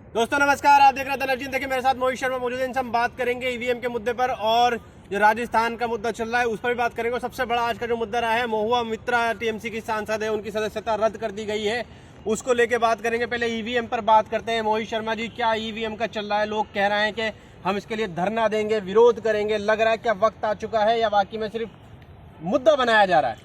दोस्तों नमस्कार, आप देख रहे थे नर्जीन। देखिए मेरे साथ मोहित शर्मा मौजूद है। इनसे हम बात करेंगे ईवीएम के मुद्दे पर और जो राजस्थान का मुद्दा चल रहा है उस पर भी बात करेंगे। और सबसे बड़ा आज का जो मुद्दा रहा है, महुआ मित्रा टीएमसी की सांसद है, उनकी सदस्यता रद्द कर दी गई है, उसको लेके बात करेंगे। पहले ईवीएम पर बात करते हैं। मोहित शर्मा जी, क्या ईवीएम का चल रहा है? लोग कह रहे हैं कि हम इसके लिए धरना देंगे, विरोध करेंगे। लग रहा है क्या वक्त आ चुका है या बाकी में सिर्फ मुद्दा बनाया जा रहा है?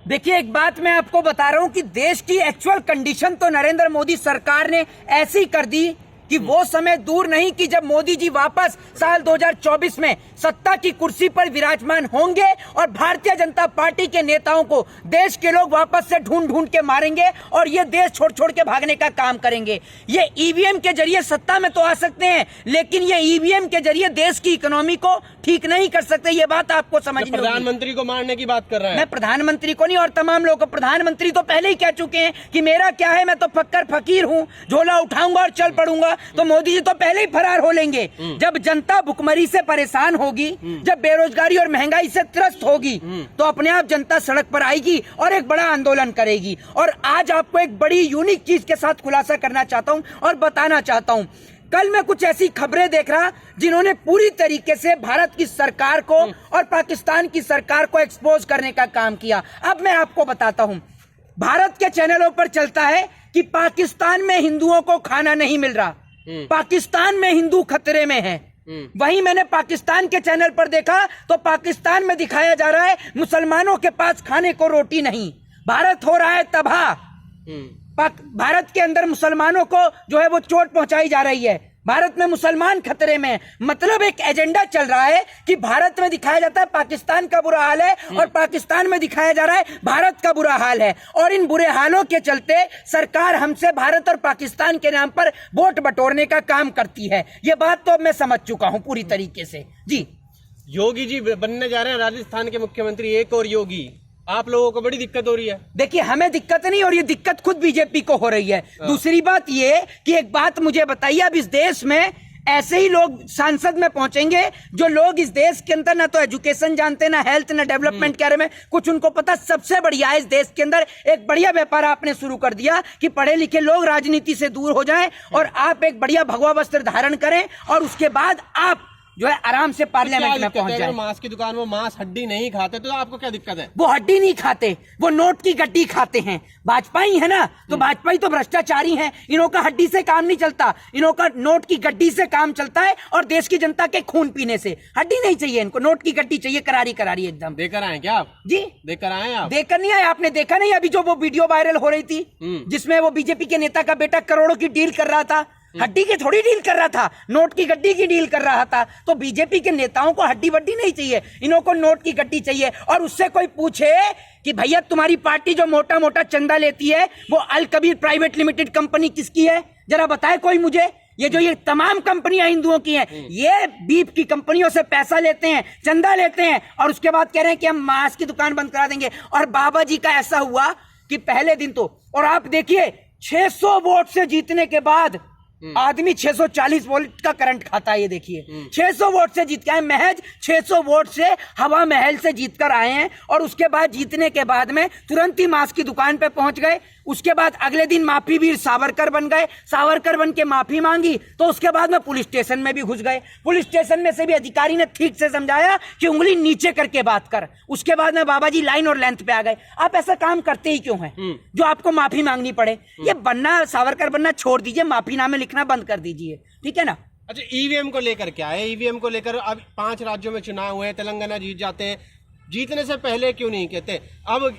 देखिए, एक बात मैं आपको बता रहा हूं कि देश की एक्चुअल कंडीशन तो नरेंद्र मोदी सरकार ने ऐसी कर दी कि वो समय दूर नहीं कि जब मोदी जी वापस साल 2024 में सत्ता की कुर्सी पर विराजमान होंगे और भारतीय जनता पार्टी के नेताओं को देश के लोग वापस से ढूंढ ढूंढ के मारेंगे और ये देश छोड़ छोड़ के भागने का काम करेंगे। ये ईवीएम के जरिए सत्ता में तो आ सकते हैं, लेकिन ये ईवीएम के जरिए देश की इकोनॉमी को ठीक नहीं कर सकते। ये बात आपको समझनी होगी। प्रधानमंत्री को मारने की बात कर रहे हैं। मैं प्रधानमंत्री को नहीं और तमाम लोगों को, प्रधानमंत्री तो पहले ही कह चुके हैं कि मेरा क्या है, मैं तो फक्कर फकीर हूं, झोला उठाऊंगा और चल पड़ूंगा। तो मोदी जी तो पहले ही फरार हो लेंगे। जब जनता भुखमरी से परेशान होगी, जब बेरोजगारी और महंगाई से त्रस्त होगी, तो अपने आप जनता सड़क पर आएगी और एक बड़ा आंदोलन करेगी। और आज आपको एक बड़ी यूनिक चीज के साथ खुलासा करना चाहता हूं और बताना चाहता हूं। कल मैं कुछ ऐसी खबरें देख रहा जिन्होंने पूरी तरीके से भारत की सरकार को और पाकिस्तान की सरकार को एक्सपोज करने का काम किया। अब मैं आपको बताता हूं, भारत के चैनलों पर चलता है कि पाकिस्तान में हिंदुओं को खाना नहीं मिल रहा, पाकिस्तान में हिंदू खतरे में है। वहीं मैंने पाकिस्तान के चैनल पर देखा तो पाकिस्तान में दिखाया जा रहा है मुसलमानों के पास खाने को रोटी नहीं। भारत हो रहा है तबाह। भारत के अंदर मुसलमानों को जो है वो चोट पहुंचाई जा रही है। भारत में मुसलमान खतरे में। मतलब एक एजेंडा चल रहा है कि भारत में दिखाया जाता है पाकिस्तान का बुरा हाल है और पाकिस्तान में दिखाया जा रहा है भारत का बुरा हाल है। और इन बुरे हालों के चलते सरकार हमसे भारत और पाकिस्तान के नाम पर वोट बटोरने का काम करती है। ये बात तो मैं समझ चुका हूं पूरी तरीके से। जी, योगी जी बनने जा रहे हैं राजस्थान के मुख्यमंत्री, एक और योगी। आप लोगों को बड़ी दिक्कत हो रही है? देखिए, हमें दिक्कत नहीं और ये दिक्कत खुद बीजेपी को हो रही है। दूसरी बात ये कि एक बात मुझे बताइए, अब इस देश में ऐसे ही लोग सांसद में पहुंचेंगे जो लोग इस देश के अंदर ना तो एजुकेशन जानते, ना हेल्थ, ना डेवलपमेंट के बारे में कुछ उनको पता। सबसे बढ़िया है इस देश के अंदर एक बढ़िया व्यापार आपने शुरू कर दिया कि पढ़े लिखे लोग राजनीति से दूर हो जाएं और आप एक बढ़िया भगवा वस्त्र धारण करें और उसके बाद आप जो है आराम से पार्लियामेंट में पहुंच जाए। मांस की दुकान में मांस हड्डी नहीं खाते तो आपको क्या दिक्कत है? वो हड्डी नहीं खाते, वो नोट की गड्डी खाते हैं। भाजपाई है ना, तो भाजपाई तो भ्रष्टाचारी हैं। इन्हों का हड्डी से काम नहीं चलता, इन्हों का नोट की गड्डी से काम चलता है और देश की जनता के खून पीने से। हड्डी नहीं चाहिए इनको, नोट की गड्डी चाहिए, करारी करारी एकदम। देकर आए क्या आप? जी, देकर आए आप? देकर नहीं आए। आपने देखा नहीं अभी जो वो वीडियो वायरल हो रही थी जिसमें वो बीजेपी के नेता का बेटा करोड़ों की डील कर रहा था? हड्डी की थोड़ी डील कर रहा था, नोट की गड्डी की डील कर रहा था। तो बीजेपी के नेताओं को हड्डी वड्डी नहीं चाहिए, इन्हों को नोट की गड्डी चाहिए। और उससे कोई पूछे कि भैया तुम्हारी पार्टी जो मोटा मोटा चंदा लेती है वो अल कबीर प्राइवेट लिमिटेड कंपनी किसकी है? जरा बताए कोई मुझे। ये तमाम कंपनियां हिंदुओं की हैं, ये बीफ की कंपनियों से पैसा लेते हैं, चंदा लेते हैं और उसके बाद कह रहे हैं कि हम मांस की दुकान बंद करा देंगे। और बाबा जी का ऐसा हुआ कि पहले दिन तो, और आप देखिए 600 वोट से जीतने के बाद आदमी 640 वोल्ट का करंट खाता है। ये देखिए 600 वोट से जीत के आए, महज 600 वोट से हवा महल से जीतकर आए हैं। और उसके बाद जीतने के बाद में तुरंत ही मांस की दुकान पे पहुंच गए। उसके बाद अगले दिन माफी वीर सावरकर बन गए, सावरकर बन के माफी मांगी तो उसके बाद में पुलिस स्टेशन में भी घुस गए। पुलिस स्टेशन में से भी अधिकारी ने ठीक से समझाया कि उंगली नीचे करके बात कर। उसके बाद में बाबा जी लाइन और लेंथ पे आ गए। आप ऐसा काम करते ही क्यों हैं जो आपको माफी मांगनी पड़े? ये बनना, सावरकर बनना छोड़ दीजिए, माफीनामे लिखना बंद कर दीजिए, ठीक है ना? अच्छा, ईवीएम को लेकर क्या है? ईवीएम को लेकर अब 5 राज्यों में चुनाव हुए, तेलंगाना जीत जाते हैं, जीतने से पहले क्यों नहीं कहते? अब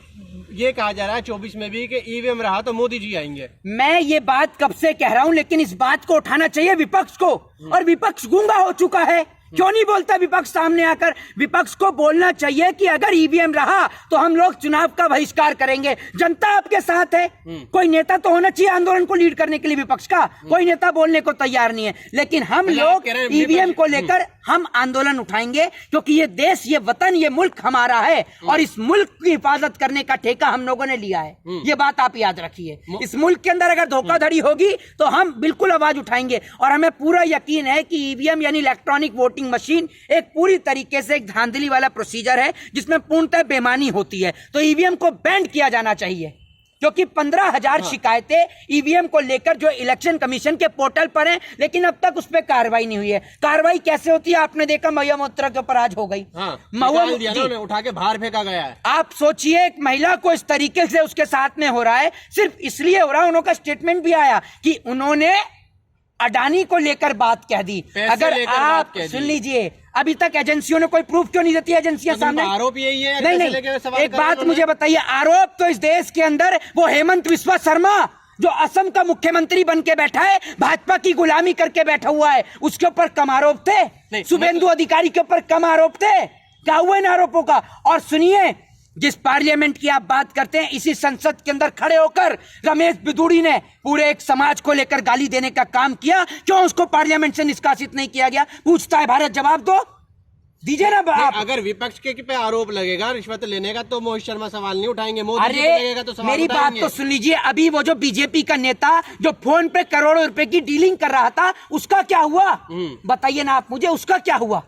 ये कहा जा रहा है 24 में भी कि ईवीएम रहा तो मोदी जी आएंगे। मैं ये बात कब से कह रहा हूं, लेकिन इस बात को उठाना चाहिए विपक्ष को। और विपक्ष गूंगा हो चुका है। क्यों नहीं बोलता विपक्ष सामने आकर? विपक्ष को बोलना चाहिए कि अगर ईवीएम रहा तो हम लोग चुनाव का बहिष्कार करेंगे। जनता आपके साथ है। कोई नेता तो होना चाहिए आंदोलन को लीड करने के लिए विपक्ष का। कोई नेता बोलने को तैयार नहीं है, लेकिन हम लोग ईवीएम को लेकर हम आंदोलन उठाएंगे क्योंकि ये देश, ये वतन, ये मुल्क हमारा है और इस मुल्क की हिफाजत करने का ठेका हम लोगों ने लिया है। ये बात आप याद रखिए। इस मुल्क के अंदर अगर धोखाधड़ी होगी तो हम बिल्कुल आवाज उठाएंगे। और हमें पूरा यकीन है कि ईवीएम यानी इलेक्ट्रॉनिक वोटिंग मशीन एक पूरी तरीके से एक धांधली वाला प्रोसीजर है जिसमें पूर्णतः बेईमानी होती है। तो ईवीएम को बैन किया जाना चाहिए। क्योंकि 15,000 शिकायतें ईवीएम को लेकर जो इलेक्शन कमीशन के पोर्टल पर हैं, लेकिन अब तक उस पर कार्रवाई नहीं हुई है। कार्रवाई कैसे होती है आपने देखा, महुआ मोइत्रा के ऊपर आज हो गई। महुआ उठा के बाहर फेंका गया है। आप सोचिए एक महिला को इस तरीके से उसके साथ में हो रहा है, सिर्फ इसलिए हो रहा है, उनका स्टेटमेंट भी आया कि उन्होंने अडानी को लेकर बात कह दी। अगर आप सुन लीजिए, अभी तक एजेंसियों ने कोई प्रूफ क्यों नहीं देती? एजेंसियां सामने आरोप यही है। नहीं, एक बात मुझे बताइए, आरोप तो इस देश के अंदर वो हेमंत बिस्वा शर्मा जो असम का मुख्यमंत्री बन के बैठा है, भाजपा की गुलामी करके बैठा हुआ है, उसके ऊपर कम आरोप थे। शुभेंदु अधिकारी के ऊपर कम आरोप थे। क्या हुआ इन आरोपों का? और सुनिए, जिस पार्लियामेंट की आप बात करते हैं, इसी संसद के अंदर खड़े होकर रमेश बिदुड़ी ने पूरे एक समाज को लेकर गाली देने का काम किया। क्यों उसको पार्लियामेंट से निष्कासित नहीं किया गया? पूछता है भारत, जवाब दो, दीजिए ना आप। अगर विपक्ष के पे आरोप लगेगा रिश्वत लेने का तो मोहित शर्मा सवाल नहीं उठाएंगे, मोदी जी अरे लगेगा तो सवाल मेरी बात तो सुन लीजिए। अभी वो जो बीजेपी का नेता जो फोन पे करोड़ों रुपए की डीलिंग कर रहा था, उसका क्या हुआ? बताइए ना आप मुझे, उसका क्या हुआ?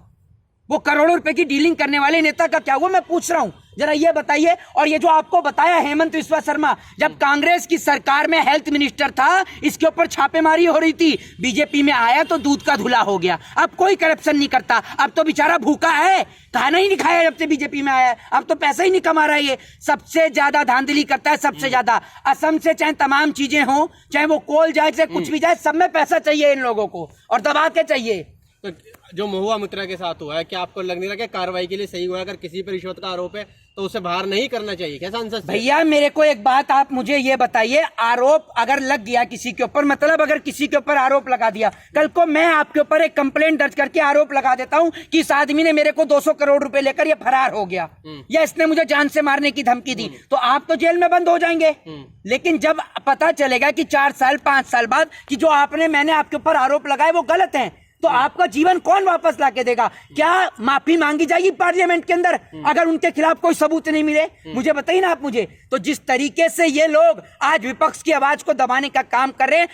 वो करोड़ों रुपए की डीलिंग करने वाले नेता का क्या हुआ, मैं पूछ रहा हूं, जरा ये बताइए। और ये जो आपको बताया हेमंत बिस्वा शर्मा, जब कांग्रेस की सरकार में हेल्थ मिनिस्टर था, इसके ऊपर छापेमारी हो रही थी, बीजेपी में आया तो दूध का धुला हो गया। अब कोई करप्शन नहीं करता, अब तो बेचारा भूखा है, खाना ही नहीं खाया जब से बीजेपी में आया है, अब तो पैसा ही नहीं कमा रहा है। ये सबसे ज्यादा धांधली करता है, सबसे ज्यादा। असम से चाहे तमाम चीजें हो, चाहे वो कोल जाए, चाहे कुछ भी जाए, सब में पैसा चाहिए इन लोगों को, और दबा के चाहिए। तो जो महुआ मोइत्रा के साथ हुआ है, क्या आपको लग नहीं रहा कि कार्रवाई के लिए सही हुआ? अगर किसी पर रिश्वत का आरोप है तो उसे बाहर नहीं करना चाहिए क्या सांसद? भैया मेरे को एक बात आप मुझे ये बताइए, आरोप अगर लग गया किसी के ऊपर, मतलब अगर किसी के ऊपर आरोप लगा दिया, कल को मैं आपके ऊपर एक कंप्लेंट दर्ज करके आरोप लगा देता हूं कि इस आदमी ने मेरे को 200 करोड़ रुपए लेकर ये फरार हो गया, या इसने मुझे जान से मारने की धमकी दी, तो आप तो जेल में बंद हो जाएंगे। लेकिन जब पता चलेगा कि 4 साल 5 साल बाद कि जो मैंने आपके ऊपर आरोप लगाए वो गलत है, तो आपका जीवन कौन वापस लाके देगा? क्या माफी मांगी जाएगी पार्लियामेंट के अंदर अगर उनके खिलाफ कोई सबूत नहीं मिले? मुझे बताइए ना आप मुझे। तो जिस तरीके से ये लोग आज विपक्ष की आवाज को दबाने का काम कर रहे हैं,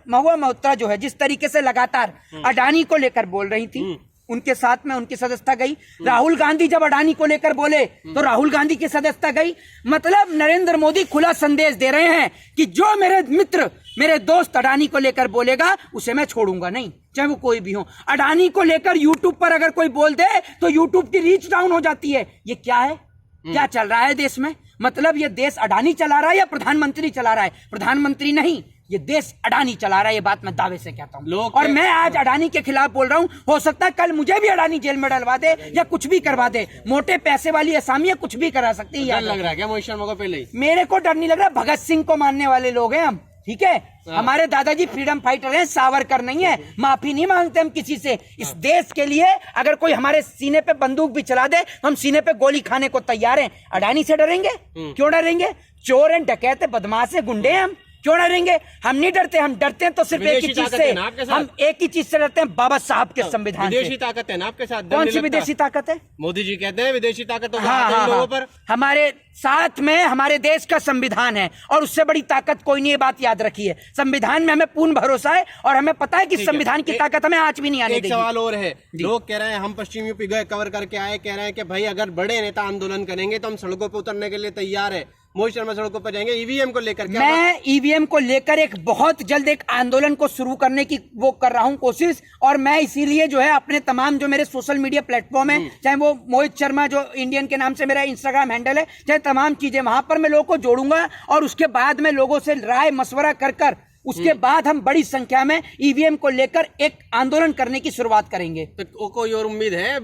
महुआ मोइत्रा जो है जिस तरीके से लगातार अडानी को लेकर बोल रही थी, उनके साथ में उनकी सदस्यता गई। राहुल गांधी जब अडानी को लेकर बोले तो राहुल गांधी की सदस्यता गई। मतलब नरेंद्र मोदी खुला संदेश दे रहे हैं कि जो मेरे मित्र, मेरे दोस्त अडानी को लेकर बोलेगा उसे मैं छोड़ूंगा नहीं, चाहे वो कोई भी हो। अडानी को लेकर यूट्यूब पर अगर कोई बोल दे तो यूट्यूब की रीच डाउन हो जाती है। ये क्या है? क्या चल रहा है देश में? मतलब ये देश अडानी चला रहा है या प्रधानमंत्री चला रहा है? प्रधानमंत्री नहीं, ये देश अडानी चला रहा है। ये बात मैं दावे से कहता हूँ। और मैं आज अडानी के खिलाफ बोल रहा हूँ। हो सकता है कल मुझे भी अडानी जेल में डलवा दे या कुछ भी करवा दे। मोटे पैसे वाली असामियां कुछ भी करा सकती है। लग रहा है क्या मोहित शर्मा को पहले ही? मेरे को डर नहीं लग रहा। भगत सिंह को मानने वाले लोग हैं हम, ठीक है? हमारे दादाजी फ्रीडम फाइटर हैं, सावरकर नहीं है। माफी नहीं मांगते हम किसी से। इस देश के लिए अगर कोई हमारे सीने पे बंदूक भी चला दे, हम सीने पे गोली खाने को तैयार हैं। अडानी से डरेंगे? क्यों डरेंगे? चोर हैं, डकैत हैं, बदमाश हैं, गुंडे हैं हम, क्यों डरेंगे? हम नहीं डरते। हम डरते हैं तो सिर्फ एक ही चीज से, हम एक ही चीज से डरते हैं, बाबा साहब के संविधान से। विदेशी ताकत है ना आपके साथ? कौन सी विदेशी ताकत है? मोदी जी कहते हैं विदेशी ताकत तो लोगों पर। हमारे साथ में हमारे देश का संविधान है और उससे बड़ी ताकत कोई नहीं। ये बात याद रखिए। संविधान में हमें पूर्ण भरोसा है और हमें पता है कि संविधान की ताकत हमें आज भी नहीं आने देगी। एक सवाल और है, लोग कह रहे हैं, हम पश्चिम यूपी गए, कवर करके आए, कह रहे हैं कि भाई अगर बड़े नेता आंदोलन करेंगे तो हम सड़कों पर उतरने के लिए तैयार है। मोहित शर्मा सड़कों पर जाएंगे ईवीएम को लेकर? मैं ईवीएम को लेकर एक बहुत जल्द एक आंदोलन को शुरू करने की वो कर रहा हूं कोशिश। और मैं इसीलिए जो है अपने तमाम जो मेरे सोशल मीडिया प्लेटफॉर्म है, चाहे वो मोहित शर्मा जो इंडियन के नाम से मेरा इंस्टाग्राम हैंडल है, चाहे तमाम चीजें, वहां पर मैं लोगों को जोड़ूंगा और उसके बाद में लोगों से राय मशवरा कर उसके बाद हम बड़ी संख्या में ईवीएम को लेकर एक आंदोलन करने की शुरुआत करेंगे। तो कोई और उम्मीद है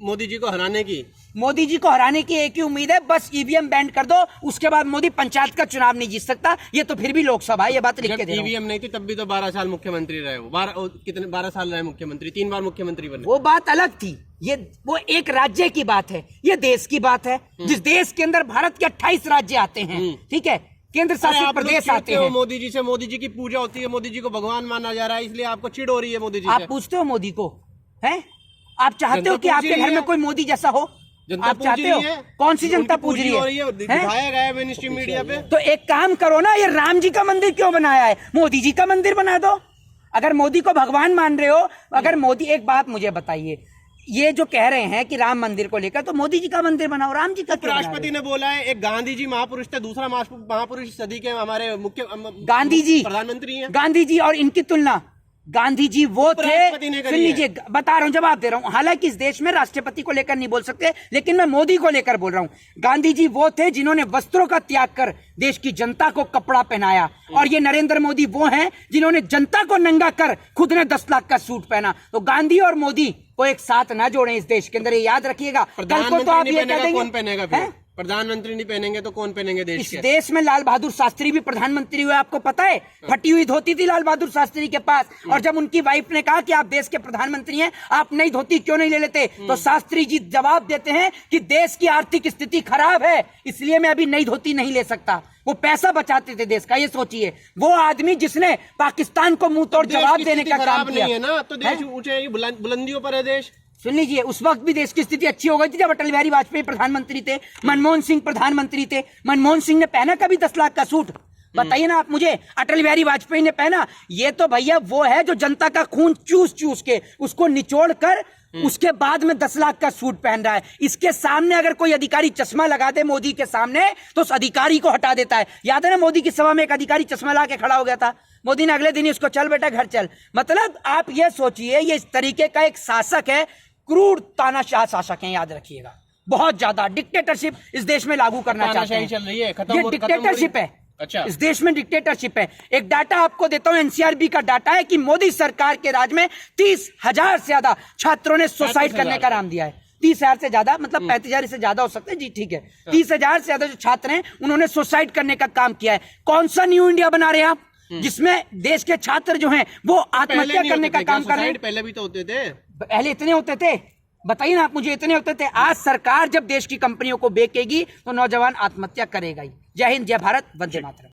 मोदी जी को हराने की? मोदी जी को हराने की एक ही उम्मीद है, बस ईवीएम बैन कर दो। उसके बाद मोदी पंचायत का चुनाव नहीं जीत सकता। ये तो फिर भी लोकसभा, ये बात लिख के दे रहा हूं। ईवीएम नहीं थी तब भी तो 12 साल मुख्यमंत्री रहे वो। 12 साल रहे मुख्यमंत्री, 3 बार मुख्यमंत्री बने। वो बात अलग थी। ये वो एक राज्य की बात है, ये देश की बात है। जिस देश के अंदर भारत के 28 राज्य आते हैं, ठीक है, केंद्र शासित प्रदेश आते हैं। मोदी जी से, मोदी जी की पूजा होती है, मोदी जी को भगवान माना जा रहा है, इसलिए आपको चिढ़ हो रही है मोदी जी से। आप पूछते हो मोदी को? हैं? आप चाहते हो कि आपके घर में कोई मोदी जैसा हो? आप चाहते हो? कौन सी जनता पूज रही है? दिखाया गया है मेनस्ट्रीम मीडिया पे। तो एक काम करो ना, ये राम जी का मंदिर क्यों बनाया है? मोदी जी का मंदिर बना दो। अगर मोदी को भगवान मान रहे हो, अगर मोदी, एक बात मुझे बताइए, ये जो कह रहे हैं कि राम मंदिर को लेकर, तो मोदी जी का मंदिर बनाओ, राम जी का क्यों बना रहे हो? राष्ट्रपति ने बोला है एक गांधी जी महापुरुष थे, दूसरा महापुरुष सदी के हमारे मुख्य गांधी जी प्रधानमंत्री हैं। गांधी जी और इनकी तुलना, गांधी जी वो थे, उपराष्ट्रपति ने करी सुन लीजिए बता रहा हूं, जवाब दे रहा हूं। हालांकि इस देश में राष्ट्रपति को लेकर नहीं बोल सकते, लेकिन मैं मोदी को लेकर बोल रहा हूं। गांधी जी वो थे जिन्होंने वस्त्रों का त्याग कर देश की जनता को कपड़ा पहनाया, और ये नरेंद्र मोदी वो हैं जिन्होंने जनता को नंगा कर खुद ने 10 लाख का सूट पहना। तो गांधी और मोदी को एक साथ ना जोड़ें इस देश के अंदर, ये याद रखिएगा। कल को तो आप ये कह कौन पहनेगा देंगे, फिर? प्रधानमंत्री नहीं पहनेंगे तो कौन पहनेंगे देश इस के? देश में लाल बहादुर शास्त्री भी प्रधानमंत्री हुए, आपको पता है? फटी हुई धोती थी लाल बहादुर शास्त्री के पास, और जब उनकी वाइफ ने कहा कि आप देश के प्रधानमंत्री हैं, आप नई धोती क्यों नहीं ले लेते, तो शास्त्री जी जवाब देते हैं कि देश की आर्थिक स्थिति खराब है, इसलिए मैं अभी नई धोती नहीं ले सकता। वो पैसा बचाते थे देश का, ये सोचिए। वो आदमी जिसने पाकिस्तान को मुंह तोड़ जवाब देने का काम किया। नहीं है ना, तो देश ऊंचे बुलंदियों पर है देश। सुन लीजिए, उस वक्त भी देश की स्थिति अच्छी हो गई थी जब अटल बिहारी वाजपेयी प्रधानमंत्री थे, मनमोहन सिंह प्रधानमंत्री थे। मनमोहन सिंह ने पहना कभी 10 लाख का सूट? बताइए ना आप मुझे। अटल बिहारी वाजपेयी ने पहना? ये तो भैया वो है जो जनता का खून चूस चूस के उसको निचोड़ कर उसके बाद में 10 लाख का सूट पहन रहा है। इसके सामने अगर कोई अधिकारी चश्मा लगा दे मोदी के सामने, तो उस अधिकारी को हटा देता है। याद है ना, मोदी की सभा में एक अधिकारी चश्मा ला के खड़ा हो गया था, मोदी ने अगले दिन ही उसको चल बेटा घर चल। मतलब आप ये सोचिए, ये इस तरीके का एक शासक है, क्रूर तानाशाह शासक है, याद रखिएगा। बहुत ज्यादा डिक्टेटरशिप इस देश में लागू करना चाहते हैं। चल रही है, ये डिक्टेटरशिप है। अच्छा, इस देश में डिक्टेटरशिप है। एक डाटा आपको देता हूं, एनसीआरबी का डाटा है कि मोदी सरकार के राज में 30,000 से ज्यादा छात्रों ने सुसाइड करने का नाम दिया है। 30,000 से ज्यादा, मतलब 35,000 से ज्यादा हो सकते हैं जी, ठीक है। 30,000 से ज्यादा जो छात्र हैं उन्होंने सुसाइड करने का काम किया है। कौन सा न्यू इंडिया बना रहे हैं आप, जिसमें देश के छात्र जो हैं वो आत्महत्या करने का काम कर रहे हैं? पहले भी तो होते थे। पहले इतने होते थे? बताइए ना आप मुझे, इतने होते थे? आज सरकार जब देश की कंपनियों को बेचेगी तो नौजवान आत्महत्या करेगा ही। जय हिंद, जय भारत, वंदे मातरम।